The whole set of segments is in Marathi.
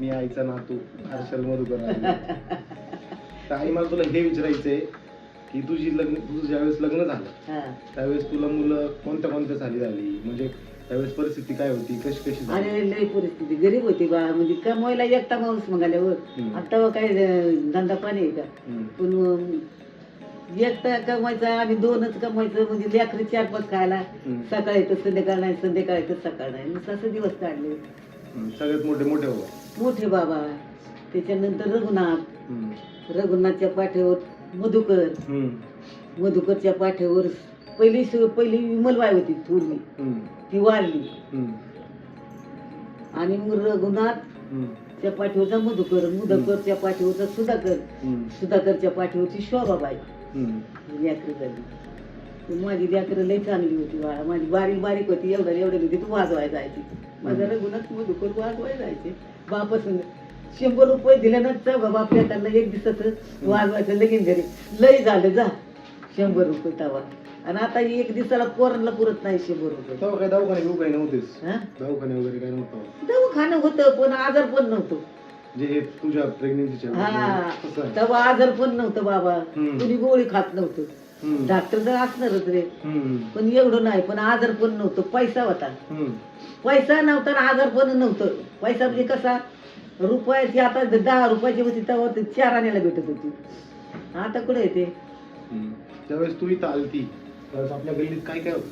मी आईचा नातू हर्षल मधुकर आहे. तर आई मला तुला हे विचारायचंय की तुझं ज्यावेळेस लग्न झालं त्यावेळेस तुला मुलं कोणत्या कोणत्या झाली म्हणजे त्यावेळेस परिस्थिती काय होती, कशी कशी झाली? अरे लई परिस्थिती गरीब होती बा, म्हणजे कमवायला एकटा माणूस मगाल्यावर आता काय धंदा पाणी आहे का, पण एकटा कमवायचा आम्ही दोनच कमवायचं, म्हणजे लेकरी 4-5 खायला, सकाळी तर संध्याकाळ नाही, संध्याकाळी तर सकाळ नाही, असं दिवस काढले. सगळ्यात मोठे बाबा, त्याच्यानंतर रघुनाथच्या पाठीवर मधुकरच्या पाठीवर पहिली विमलबाई होती थोरली, ती वारली. आणि मग रघुनाथच्या पाठीवरचा मधुकरच्या पाठीवरचा सुधाकरच्या पाठीवरची शोभाबाई लेकरं झाली. माझी लेकरं लई चांगली होती बाळा, माझी बारीक होती, एवढी होती, तू वाजवाय जायची. माझा रघुनाथ मधुकर वाजवाय जायचे बापासून. 100 रुपये दिले ना चौघा बाप लेकांना एक दिवसाच वाजवायचं लगीन घरी. लई झालं जा 100 रुपये तवा. आणि आता एक दिवसाला पोरांना पुरत नाही 100 रुपये. दवाखाना होतं पण आजार पण नव्हतं. तेव्हा आजार पण नव्हतं बाबा, कुणी गोळी खात नव्हतं. डॉक्टर तर असणारच रे, पण एवढं नाही. पण आजार पण नव्हतं, पैसा होता. पैसा नव्हता आणि आजार पण नव्हतं. पैसा म्हणजे कसा, रुपयाची आता 10 रुपयाची होती तेव्हा 4 आण्याला भेटत होती. आता कुठे येते. त्यावेळेस तू इथं आलती त्यावेळेस आपल्या गल्लीत काय काय होतं,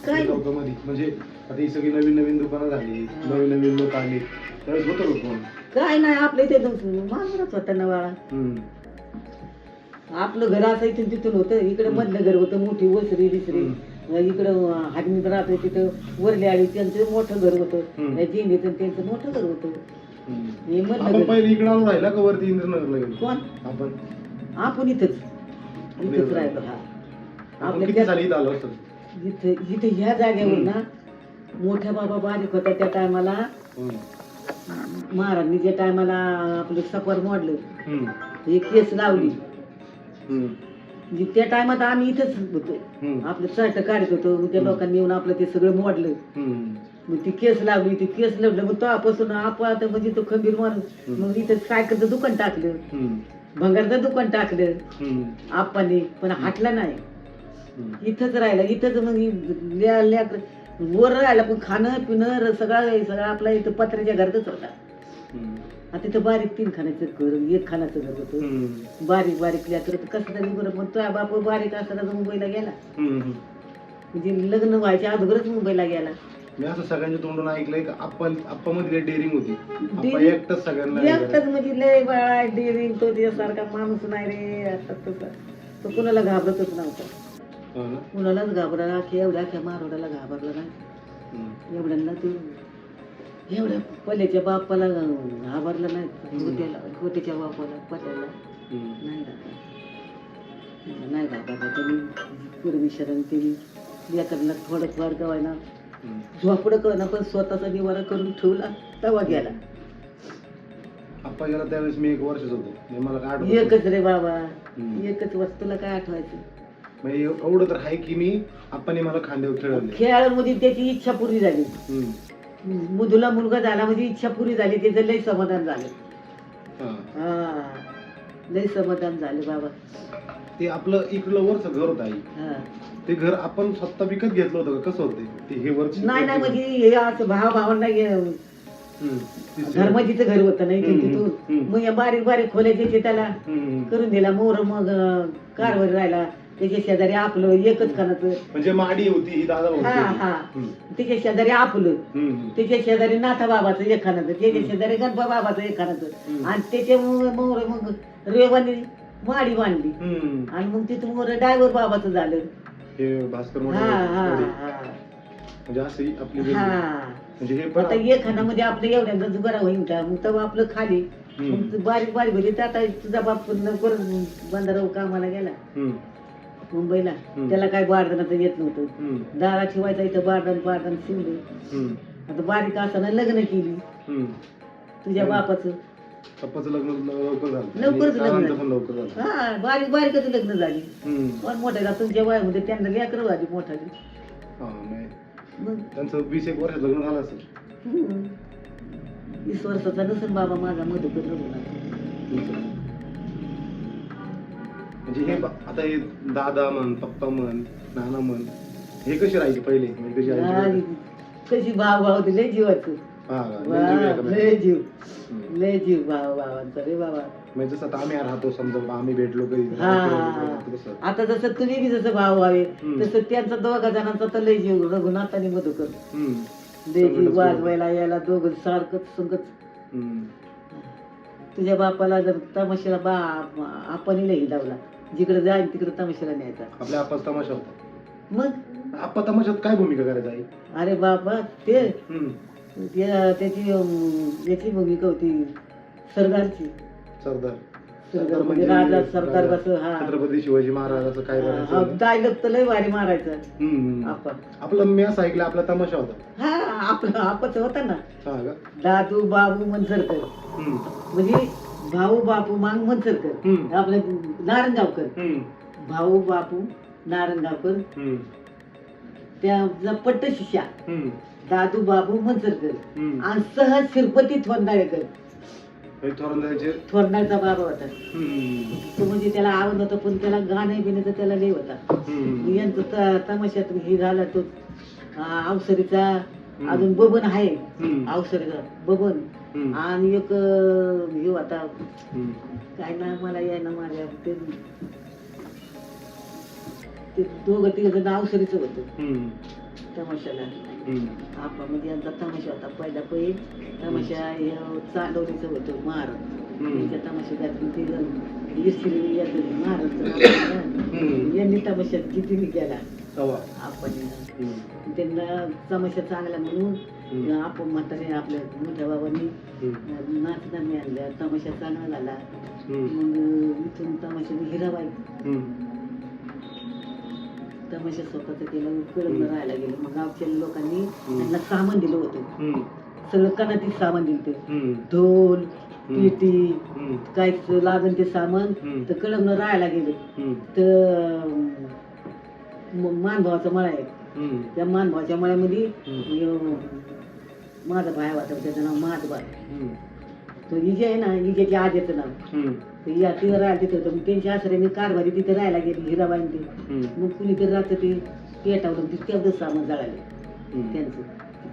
काय लोकांमध्ये, म्हणजे आता ही सगळी नवीन दुकानं झाली, नवीन लोक आले, त्यावेळेस होतं लोक काय नाही. आपल्या इथे मांजरच होता ना बाळा. आपलं घर असं इथून तिथून होतं. इकडे मधलं घर होतं, मोठी वसरी दिसरी. इकडं हाडमीत राहत तिथं वरली आली त्यांचं मोठं घर होतं, जेनीचं त्यांचं मोठं घर होतं. कोण आपण इथंच राहिलो. हा इथे ह्या जागेवर ना मोठ्या बाबा बारीक होता त्या टायमाला. महाराजांनी ज्या टायमाला आपलं सफर मोडलं, एक केस लावली, म्हणजे त्या टायमात आम्ही इथंच होतो. आपलं चर्ट काढत होतो, त्या लोकांनी येऊन आपलं ते सगळं मोडलं. मग ती केस लावली, ती केस लावलं. मग तेव्हापासून आपण म्हणजे तो खंबीर माणूस. मग इथं सायकलचं दुकान टाकलं, भंगारचं दुकान टाकलं आप्पांनी, पण हाटला नाही. इथंच राहिला. इथंच मग वर राहिला, पण खाणं पिणं सगळं आपला इथं पत्र्याच्या घरातच होता. आता तिथं बारीक 3 खाण्याचं घर, 1 खाण्याचं घर होतं. बारीक लेकर कसं तरी बरं. पण तो बाप बारीक असताना मुंबईला गेला, म्हणजे लग्न व्हायच्या अगोदरच मुंबईला गेला. मी असं सगळ्यांच्या तोंडून ऐकलंय की आप्पा मध्ये डेअरिंग होती. एकटाच सगळ्यांना म्हणजे लय बाळा डेअरिंग. तो त्यासारखा माणूस नाही रे. आता तो कुणाला घाबरतच नव्हता, कुणालाच घाबरला. एवढ्या मारोडाला घाबरला नाही. एवढ्यांना ते एवढ्या पल्याच्या बापाला घाबरला नाही. गोट्याच्या बापाला पल्याला नाही घाबरला. त्यांनी परमेश्वराने त्यांनी लेकरला थोडंफार गवायना झोपडं कळना, पण स्वतःचा निवारा करून ठेवला. तेव्हा गेला. आप्पा गेला त्यावेळेस मी 1 वर्षाचा होतो. मला काय आठवत. एकच रे बाबा, एकच वर्ष. तुला काय आठवायचं. म्हणजे एवढं तर आहे की मी आप्पाने मला खांद्यावर खेळामध्ये त्याची इच्छा पुरी झाली. मुदूला मुलगा झाला म्हणजे इच्छा पुरी झाली. त्याचं लय समाधान झालं. लय समाधान झालं बाबा. ते आपलं इकडलं वरचं घर होतं आई, ते घर आपण स्वतः विकत घेतलं होतं का, कसं होतं ते? हे वरच नाही म्हणजे हे असं भावांना धर्माजीचं घर होतं नाही तिथून. मग या बारीक खोल्याचे त्याला करून दिला. मोर मग कारवर राहिला. त्याच्या शेजारी आपलं एकच खानाचं, म्हणजे माडी होती दादा. त्याच्या शेजारी आपलं, त्याच्या शेजारी नाथा बाबाचं एक खानाचं, त्याच्या शेजारी गणपा बाबाचं एक खानाचं. आणि त्याच्या मोर मग रेवानी माडी बांधली. आणि मग तिथून मोर ड्रायव्हर बाबाचं झालं. आता एक खानामध्ये आपलं एवढ्यांचा जुगारा होईल का. मग तेव्हा आपलं खाली बारीक होती. आता तुझा बाप परत बंधारावर कामाला गेला मुंबईला. त्याला काय बारदानाचं येत नव्हतं. दारा ठेवायचा इथं बारदान शिवले. आता बारीक असताना लग्न केली तुझ्या बापाचं. लवकरच लग्न. हा बारीकच लग्न झाली. पण मोठ्या तुमच्या वयामध्ये त्यांना लेकरं झाली मोठाली. त्यांचं 20-1 वर्ष लग्न झालं असेल. 20 वर्षाचा नसेल बाबा माझा मधुकर रघुनाथ. म्हणजे हे आता हे दादा म्हण, पप्पा म्हण, नाना म्हण, हे कसे राहायचे पहिले? म्हणजे कशी आणि राहायची? कशी भाव भाव ते लय जीवाचं. हा का? लय जीव आहे का लय नाही? जीव, लय जीव भाव भावांचा रे बाबा. म्हणजे जसं आता आम्ही राहतो समजा बाबा, आम्ही भेटलो कधी हा तसं. आता जसं तुम्ही बी जसं भाव व्हावे हम्म. तसं त्यांचा दोघा जणांचा तर लय जीव, रघुनाथ आणि मधुकर. हम्म. लय जीव, संगतच वाजवायला यायला दोघं सारखंच संगत. हम्म. तुझ्या बापाला जर तमाशाला आपण लई लावला, जिकडे जाईल तिकडे तमाशाला न्यायचा. आपल्या आप्पाच तमाशा होता. मग आप्पा तमाशात काय भूमिका करायचा आई? अरे बाबा ते हम्म. त्याची याची भूमिका होती सरदारची. सरदार. सरदार म्हणजे राजा सरदार कसं. हा छत्रपती शिवाजी महाराज असं काय करायचं? डायलॉग तर लय भारी मारायचं हम्म. आपण. आपलं मी असं ऐकलं आपला तमाशा होता. हा आपलं आपच होता ना, हा का? दादू बाबू मनसरकर. हम्म. म्हणजे भाऊ बापू मांग मनसरकर. हम्म. आपले नारायणगावकर. हम्म. भाऊ बापू नारायणगावकर. हम्म. त्या पट्ट शिष्या हम्म. दादू बाबू मनसरकर हम्म. आणि सहज शिरपती थोरनाळेकर. हे थोरंदाचे. थोरनाळचा बाबा होता हम्म. तो. म्हणजे त्याला आवड होतं पण त्याला गाणे बिण्याचं त्याला लय होता. हम्म. यांचं तमाशात हे झाला तो अवसरीचा. हम्म. अजून बबन आहे हम्म. अवसरीचा बबन. हम्म. आणि एक हे होता हम्म. काय ना मला याय ना माझ्या ते दोघं तिघ जण अवसरीचं होतं हम्म. तमाशाला. हम्म. आपा म्हणजे यांचा तमाशा होता पहिला तमाशा हे चांदवलीचं होतं महाराज. हम्म. त्या तमाशात ते महाराज हम्म. यांनी तमाशात किती केला तवा. आपण. हम्म. त्यांना तमाशा चांगला म्हणून हम्म. आपण म्हातारे आपल्या मोठ्या बाबांनी हम्म. नाचगाणी आणल्या. तमाशा चांगला झाला. हम्म. मग इथून तमाशा हिराबाई हम्म. तमाशा स्वतःच केलं. कळंब राहायला गेलं. मग गावच्या लोकांनी हम्म. त्यांना सामान दिलं होतं. हम्म. सगळं कणाची सामान दिलं ते. हम्म. ढोल पेटी हम्म. काय लागेल ते सामान. हम्म. तर कळंब राहायला गेले. हम्म. तर मानभावाचा मळा आहे. हम्म. त्या मानभावाच्या मळ्यामध्ये हम्म. माझा भाया होता त्याचं नाव माधबा. हम्म. तो इजे आहे ना, इजेच्या आजीचं नाव. हम्म. तर या तिथं राहायला तिथं होतं. मग त्यांच्या आश्रयाने कारभारी तिथे राहायला गेली हिराबाईन ते. हम्म. मग कुणीतरी राहतं ते पेटावलं ते तेवढं सामान जळाले हम्म. त्यांचं.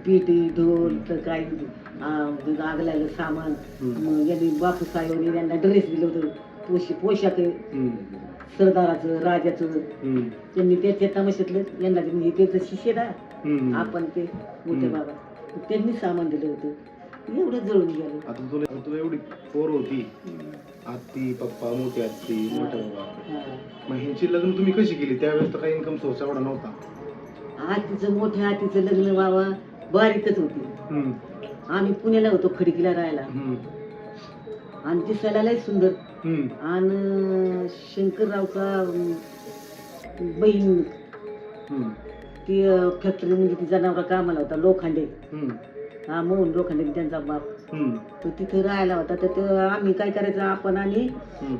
पेटी ढोल तर काय आग लागलं सामान. हम्म. मग यांनी बापू साहेबांनी यांना ड्रेस दिलं होतं. पोशाख हम्म. सरदाराचं राजाचं. हम्म. त्यांनी त्याच्या तमाशातलं यांना हे त्याचं शिष्य ना हम्म. आपण ते मोठे बाबा. त्यांनी सामान दिलं होतं. एवढं जळून गेलं. आता तुला एवढी पोर होती, आत्ती पप्पा मोठी आत्ती मोठा बाबा, हा. मग ह्यांची लग्न तुम्ही कशी केली? त्यावेळेस तर काही इन्कम सोर्स एवढा नव्हता. आतीचं मोठ्या आतीचं लग्न बाबा बारीकच होती. हम्म. आम्ही पुण्याला होतो खडकीला राहायला. हम्म. आणि दिसायला लय सुंदर. हम्म. आणि शंकररावचा बहीण हम्म. ती फॅक्टरीमध्ये ती जनावरा कामाला होता लोखंडे. हम्म. हा मोहन लोखंडे त्यांचा बाप. हम्म. तो तिथे राहायला होता. तर ते आम्ही काय करायचं आपण आणि हम्म.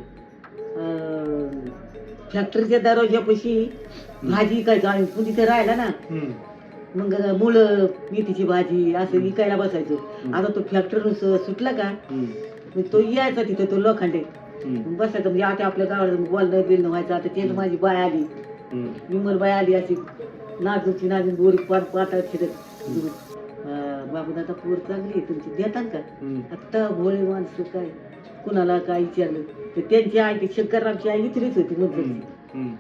फॅक्टरीच्या दरवाजापाशी भाजी विकायचं आम्ही. पण तिथे राहायला ना हम्म. मग मुलं मेथीची भाजी असं विकायला बसायचो. आता तो फॅक्टरी सुटला का हम्म. मग तो यायचा तिथे तो लोखंडे हम्म. बसायचं. म्हणजे आता आपल्या गावाला बोलणं बिलणं व्हायचं. आता तेच माझी बाय आली हम्म. विमल बाय आली अशी नाजूची नाजून बोरी पाता फिरत. बाबू दादा पोर चांगली आहे तुमची देतात का? हम्म. आता भोळे माणसं काय कुणाला काय विचारलं तर त्यांची आई ती शंकररावची आई इथलीच होती. मग हम्म.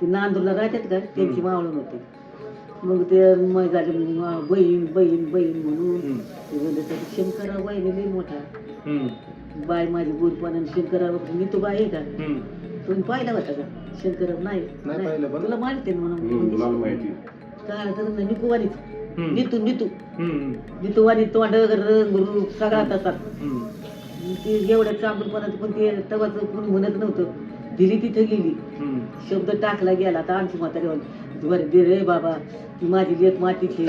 ती नांदूरला राहतात का त्यांची मावळून होती. मग ते मग झाले बहीण बहीण बहीण म्हणून हम्म. ते म्हणलं तर शंकरराव बाई लई मोठा हम्म. बाय माझी गोरपण. शंकरराव मी तो बाई आहे का? हम्म. तुम्ही पाहिला होता का शंकरराव? नाही नाही पाहिलं पण. तुला माहिती आहे म्हणून काय तर निकुवानीच हम्म. नितू नितू हम्म. नितुवानी तोंड रूप सगळा तसा. हम्म. ते एवढ्या चांगलपणात पण ते तवाच कोणी म्हणत नव्हतं. दिली तिथे गेली. हम्म. शब्द टाकला गेला. तर आमची म्हातारी बरं दे रे बाबा ती माझी लेक मातीची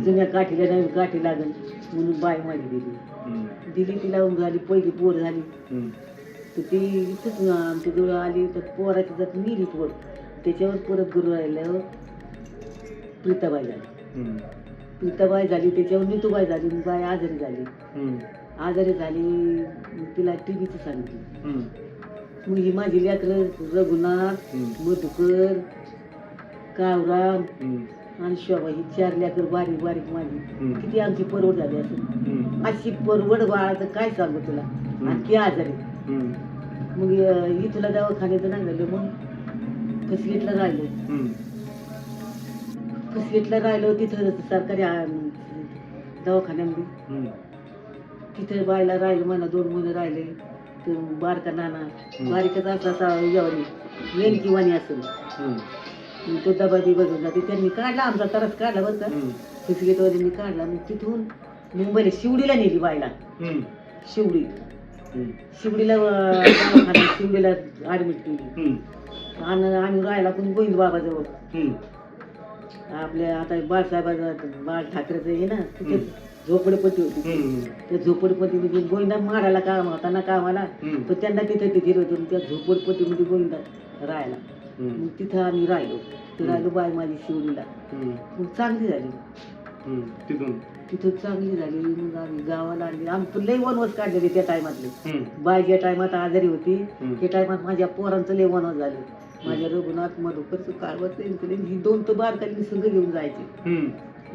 जुन्या काठीला नवीन काठी लागल म्हणून बाय माझी दिली. हम्म. दिली तिला झाली पहिली पोर झाली. हम्म. तर ती इथंच आमच्या जवळ आली. तर पोराची जात मिली पोर. त्याच्यावर परत गुरु राहिल्यावर प्रीताबाई झाली. हम्म. प्रीताबाई झाली, त्याच्यावर नीतूबाई झाली, बाई आजारी झाली. आजारी झाली मग तिला टीव्हीचं सांगितलं. मग ही माझी लेकरं रघुनाथ, मधुकर, कावराम आणि शोभा, ही 4 लेकर बारीक बारीक माझी. किती आमची परवड झाली असं. अशी परवड बाळाचं काय सांगू तुला. आणि ती आजारी. मग इथला दवाखान्याचं नाही झालं, मग फसगेटला राहिलो. फसगेटला राहिलो तिथं सरकारी दवाखान्यामध्ये. तिथे बायला राहिलं महिना 2 महिने राहिले. ते बारका नाना बारीकच असा यावरी वेणकी वाणी असेल तो डबा बी बघून जाते. त्यांनी काढला आमचा तरच काढला बरं का. फसगेटवाल्यांनी काढला. मग तिथून मुंबईला शिवडीला नेली बायला. शिवडी शिवडीला शिवडीला ऍडमिट केली. आणि आम्ही राहायला पण गोविंद बाबाजवळ. आपल्या आता बाळासाहेबाचं बाळ ठाकरेचं हे ना तिथे झोपडपट्टी होती. त्या झोपडपट्टीमध्ये गोविंदा मारायला काम होता ना कामाला. तर त्यांना तिथे तिथे होतो. त्या झोपडपट्टीमध्ये गोविंदा राहायला. मग तिथं आम्ही राहिलो. ते राहिलो बाय माझी शिवडीला. मग चांगली झाली. तिथं चांगली झाली. मग आम्ही गावाला आणली. आम्ही लय वनवास काढलेले त्या टायमातले. बाय ज्या टायमात आजारी होती त्या टायमात माझ्या पोरांचं लय वनवास झाले. माझ्या रघुनाथ, मधुकरचं, काळवत ही 2 तर बारकाली संघ घेऊन जायचे.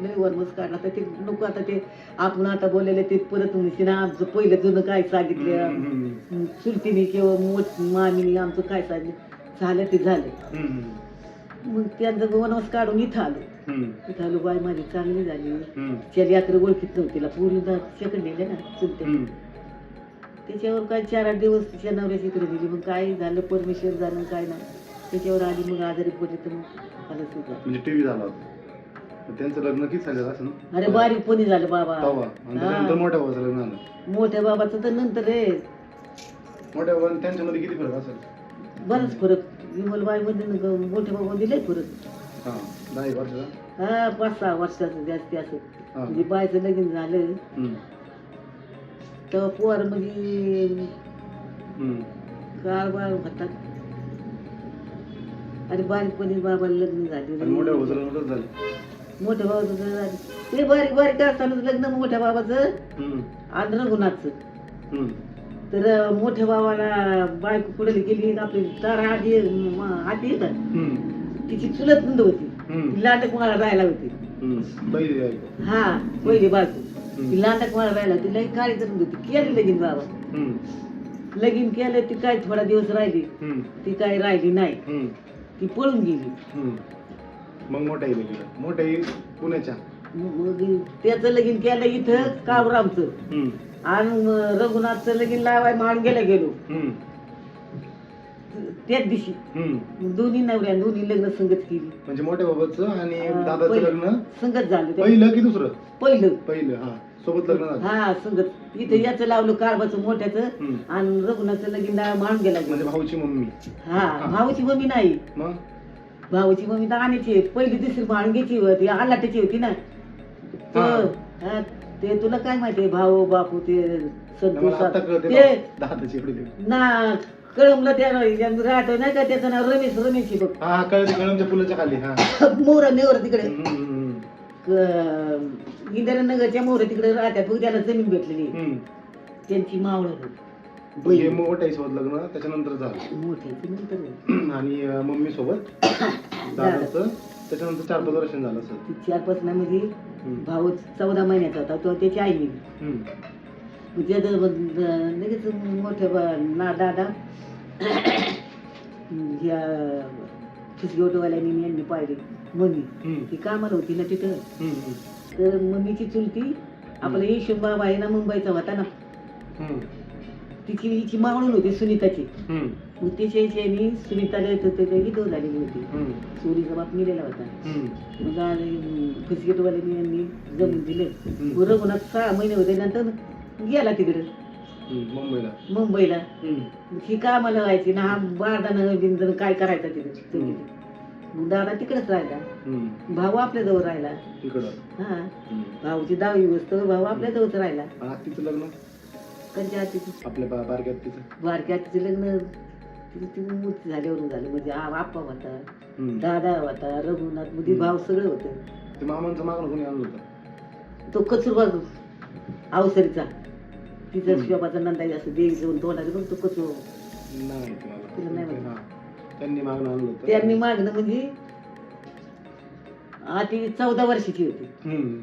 लय वनवास काढला. तर ते नको आता ते आपण आता बोललेले ते परत ना आमचं पहिलं जुनं काय सांगितलं चुलतीने किंवा मामीने आमचं काय सांगितलं झालं ते झालं. मग त्यांचं वनवास काढून इथं आलो. इथं आलो बाई माझी चांगली झाली. त्या लेकरं ओळखीत नव्हती. तिला पूर्ण शेकड नेले ना चुलते. त्याच्यावर काय 4-8 दिवस तिच्या नवऱ्याची इकडे दिली. मग काय झालं परमेश्वर झालं काय नाही. त्याच्यावर आली. मग आजारी पडली तर मग आलं सुद्धा. म्हणजे टीव्ही झाला होता. त्यांचं लग्न किती झालं असं. अरे बारीकपणी झालं बाबा. मोठ्या भावाचं लग्न झालं. मोठ्या बाबाचं तर नंतर रे. मोठ्या भावाने त्यांच्यामध्ये किती फरक असेल. बराच फरक. विमलबाई मध्ये मोठ्या बाबामध्ये लय फरक. 10 वर्षाचा. हा 5-6 वर्षाचं जास्ती असं. म्हणजे बायचं लगीन झालं तेव्हा पोर म्हणजे काळ बाळ होतात. अरे बारीकपणी बाबाला लग्न झाले. मोठ्या भावाचं लग्न झालं. मोठ्या बाबाचं झालं. ते बारीक बारीक असताना लग्न मोठ्या बाबाचं आणि रघुनाथचं. तर मोठ्या बाबाला बायको पुढे गेली. आपली तारा आधी येतात. तिची चुलत नंद होती. ती लांडक मला राहायला होती. हा पहिली बायको. ती लांडक मला राहायला होती. लई काळी करून होती. केली लगीन बाबा. लगीन केलं. ती काय थोडा दिवस राहिली. ती काय राहिली नाही. ती पळून गेली. मग मोठ्याई पुण्याच्या. मग त्याचं लगीन केलं इथं कावरामचं. आणि रघुनाथचं लगीन लावाय माळून गेलो त्याच दिवशी. दोन्ही नवऱ्या दोन्ही लग्न संगत केली. म्हणजे मोठ्या बाबाचं आणि दादाचं लग्न संगत झालं. पहिलं की दुसरं. पहिलं हा सोबत लग्न झालं. हा संगत. इथं याचं लावलं कारभाचं मोठ्याचं आणि रघुनाथचं लगीन माळून गेला. म्हणजे भाऊची मम्मी. हा भाऊची मम्मी नाही. मग भाऊची मम्मी तर आणायची. पहिली दुसरी माळूंग्याची होती. आलाट्याची होती ना. ते तुला काय माहितीये भाऊ बापू ते ना कळमला त्या राहतो नाही का त्याचं नाव रमेशची बघ. कळमच्या पुलाच्या खाली. मोर नेवर तिकडे इंदिरानगरच्या मोर तिकडे राहतात बघ. त्याला जमीन भेटलेली त्यांची मावळ. मोठ्या सोबत लग्न त्याच्यानंतर झालं. मोठ्याचं नंतर आणि मम्मी सोबत दादाचं त्याच्यानंतर 4-5 वर्षांनी झालं असं. 4-5 मध्ये भाऊ 14 महिन्याचा होता तेव्हा त्याची आई गेली. लगेच मोठ्या दादा ह्या फुसगेवटवाल्यांनी यांनी पाहिली. मम्मी ती कामाला होती ना तिथं. तर मम्मीची चुलती आपला यशवंत बाबा आहे ना मुंबईचा होता ना. तिची हिची मावळून होती सुनीताची. मग तिच्या याने सुनीताला विधव झालेली होती. चोरीचा बाप मिलेला होता. मग फुसगेटवाल्यांनी यांनी जमीन दिलं. रघुनाथ 6 महिने होते नंतर गेला तिकडे मुंबईला. ही कामाला व्हायची ना. हा बारदानं बिंदन काय करायचा तिथे. मग दादा तिकडेच राहिला. भाऊ आपल्या जवळ राहिला. हा भाऊची 10वी वस्तू भाऊ आपल्या जवळच राहिला. तिचं लग्न त्यांच्या आतीचं आपल्या बारक्या आतीचं लग्न तिची मूर्ती झाल्यावरून झालं. म्हणजे आप्पा होता, दादा होता, रघुनाथ मध्ये भाव सगळं होतं. मामांचं मागणं कोणी आणलं होतं. तो कचुरबा अवसरीचा तिचा शोभाचा नंदाई असं देवी जाऊन तोंडाने बघ तो कचूर नाही माहिती मला. तुला नाही माहिती? हा. त्यांनी मागणं आणलं होतं. त्यांनी मागणं म्हणजे ती 14 वर्षाची होती हम्म.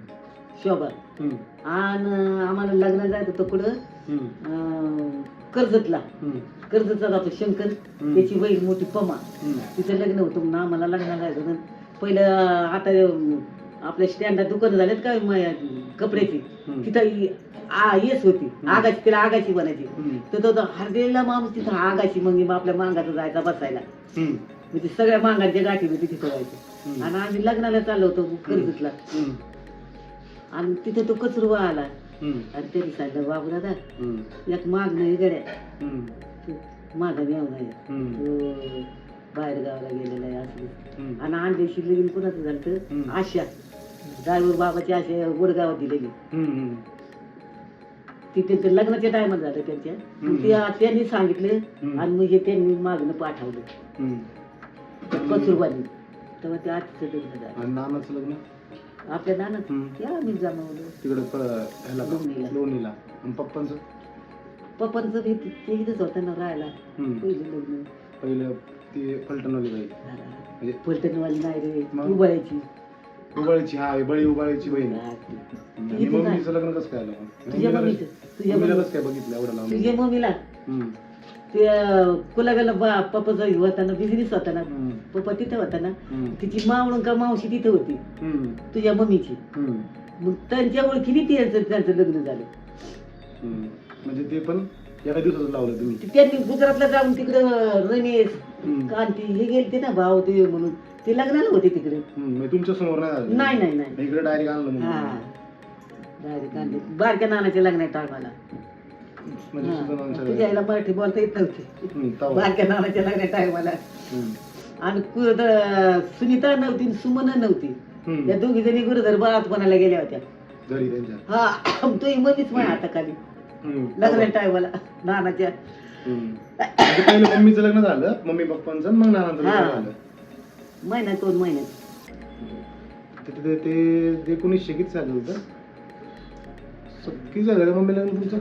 शोभा हम्म. आणि आम्हाला लग्नाला जायचं होतं कुठं हम्म. कर्जतला हम्म. कर्जतला जातो शंकर हम्म. त्याची बहीण मोठी पमा हम्म. तिचं लग्न होतं म्हणून आम्हाला लग्नाला जायचं होतं. पहिलं आता आपल्या स्टँडात दुकान झालेत का कपड्याची हम्म. तिथं येस होती आगाची तिला आगाची बनायची हम्म. तर तो हरदेला माणूस तिथं आगाची मग आपल्या मांगाचा जायचा बसायला हम्म. म्हणजे सगळ्या मांगाच्या गाठी होती तिथं व्हायचं हम्म. आणि आम्ही लग्नाला चाललो होतो कर्जतला हम्म. आणि तिथं तो कचरुवा आला हम्म. आणि त्यांनी सांगितलं बाबू दादा हम्म. एक माग नाही गड्या हम्म. माझा मेव नाही हम्म. तो बाहेर गावाला गेलेला आहे असं हम्म. आणि अंड्याशी लगीन कुणाचं झालं तर हम्म. आशा ड्रायव्हर बाबाची आशा वडगावात दिलेली हम्म. तिथे ते लग्नाच्या टायमात झालं त्यांच्या मग त्यांनी सांगितलं आणि मग हे त्यांनी मागणं पाठवलं हम्म. कचुरबानी तेव्हा ते आजचं लग्न झालं आणि नानाचं लग्न आपल्या नानात हम्म. ते आम्ही जमावलं तिकडे ह्याला लोणीला. लोणीला आणि पप्पांचं पप्पांचं बी ते इथंच होतं ना राहायला हम्म. पहिलं लग्न पहिलं ती फलटणवाली बाई म्हणजे फलटणवाली नाही रे मग? उबाळ्याची उबाळीची हा बळी उबाळीची बहीण आणि इथं मम्मीचं लग्न कसं काय आलं तुझ्या मम्मीचं तुझ्या मम्मीला मम्मी कसं काय बघितलं एवढं लावून तुझ्या मम्मीला हम्म. ते कुलागाला पप्पाचा होता ना बिझनेस होता ना हम्म. पप्पा तिथे होता ना हम्म. तिची मावळून का मावशी तिथे होती हम्म. तुझ्या मम्मीची हम्म. मग त्यांच्या ओळखीने त्यांचं लग्न झालं हम्म. म्हणजे ते पण एका दिवसात लावलं तुम्ही त्यांनी गुजरातला जाऊन तिकडं रमेश हम्म. कांती हे गेलते ना भाऊ ते म्हणून ते लग्नाला होते तिकडे म्हणजे तुमच्या समोर नाही झालं नाही नाही नाही इकडे डायरेक्ट आणलं हा मग डायरेक्ट कांती बारक्या नानाच्या लग्नात टाळवाला म्हणजे सुद्धा तुझ्या आईला मराठी बोलता येत नव्हती तवा. बारक्या नानाच्या लग्नात टाळवाला हम्म. आणि सुनीता नव्हती आणि सुमन नव्हती हम्म. या दोघी जणी गुरुधर बाळातपणाला गेल्या होत्या घरी त्यांच्या हा तो इमनीच माझ्या हाताखाली हम्म. लग्न टाळवाला नानाच्या हम्म. म्हणजे पहिलं मम्मीचं लग्न झालं मम्मी पप्पांचं आणि मग नानांचं हा. लग्न झालं महिन्यात 2 महिन्यात ते ते 1900 किती साली होतं किती झालं रे मम्मी लग्न तुमचं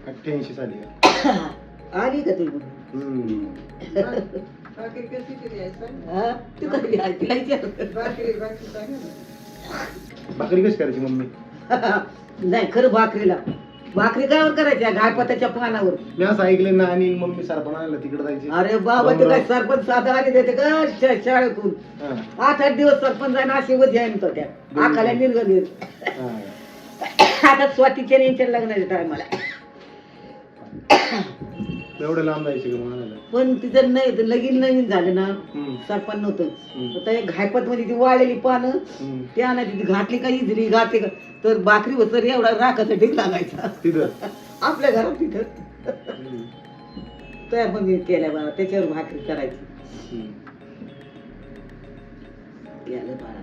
88 साली का? आली का तुझी हम्म. हा तू कधी आली? तिला विचार. भाकरी कशी करायची मम्मी नाही खरं भाकरी कायवर करायच्या घायपताच्या पानावर मी असं ऐकलं ना आणि मम्मी सरपण आणायला तिकडे जायची अरे बाबा ते काय सरपंच साधा आले देते का शाळेतून हा. 8-8 दिवस सरपंच आहे ना अशी वधी आहे तो त्या आखाल्या निर्गली हा. आता स्वातीच्या यांच्या लग्नाच्या टायमाला एवढं लांब जायचे का मग आणायला पण तिचं नाही लगीन नवीन झालं ना हम्म. सरपंच नव्हतं हम्म. आता एक घायपत मध्ये ती वाळलेली पानं हम्म. ते आणायची ती घातली का इजली घातली का तर भाकरी होतं एवढा राखाचा ढीक लागायचा तिथं आपल्या घरात तिथं हम्म. तयार मग केल्या बाबा त्याच्यावर भाकरी करायची हम्म. याला बाळा